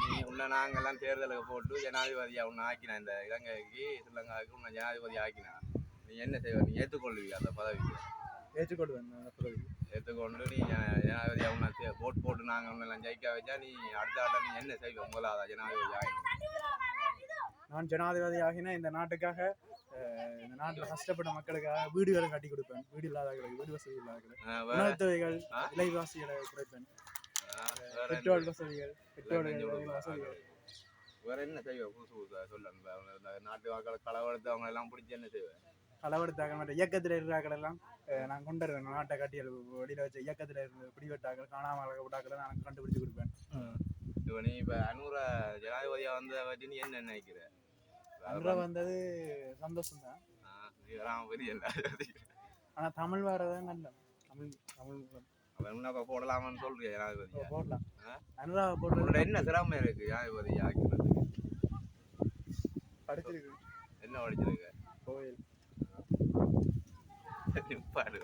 நீ உன்னை நாங்கெல்லாம் தேர்தலுக்கு போட்டு ஜனாதிபதியா உன்னை ஆக்கினா இந்த இலங்கைக்கு ஸ்ரீலங்காவுக்கு உன்னை ஜனாதிபதி ஆக்கினா நீ என்ன செய்வ? நீ ஏற்றுக்கொள்வீங்க அந்த பதவிக்கு? ஏற்றுக்கொள்வேன் அந்த பதவிக்கு. ஏற்றுக்கொண்டு நீ ஜனாதிபதியா உன்னை போட் போட்டு நாங்கள் உன்னெல்லாம் ஜெயிக்க வச்சா நீ அடுத்த ஆட்டம் நீ என்ன செய்வ? முதலாவது ஜனாதிபதி ஆகினா நான் ஜனாதிபதி ஆகினா இந்த நாட்டுக்காக இந்த நாட்டில் கஷ்டப்பட்ட மக்களுக்காக வீடுகளை கட்டி கொடுப்பேன். வீடு இல்லாதவர்களுக்கு, வீடு வசதி இல்லாதவர்களுக்கு உணவுத் தேவைகள், விலைவாசிகளை குறைப்பேன். பெட்ரோல் வசதிகள், வசதிகள் வேற என்ன செய்வேன்? புதுசு புதுசாக சொல்ல நாட்டு வாக்களை களவெடுத்து அவங்க எல்லாம் பிடிச்சி என்ன செய்வேன்? களவெடுத்தாக்கள் மற்ற இயக்கத்தில் இருக்கிறாக்கள் எல்லாம் நான் கொண்டு வருவேன். நாட்டை கட்டி வெளியில் வச்ச இயக்கத்தில் இருந்த பிடிவெட்டாக்கள், காணாமல் விட்டாக்களை நான் கண்டுபிடிச்சு கொடுப்பேன். இப்போ நீ இப்போ அனுர ஜனாதிபதியா வந்த பற்றி நீ என்ன நினைக்கிற? அனுரா வந்தது சந்தோஷம் தான். ஆனா தமிழ் வரதான் நல்ல தமிழ் தமிழ் போடலாமான்னு சொல்றியா? ஜனாதிபதி போடலாம். அனுரா போடுறது என்ன சிரமம் இருக்கு ஜனாதிபதி ஆக்கிறது? படிச்சிருக்கு. என்ன படிச்சிருக்க? கோயில். பாடு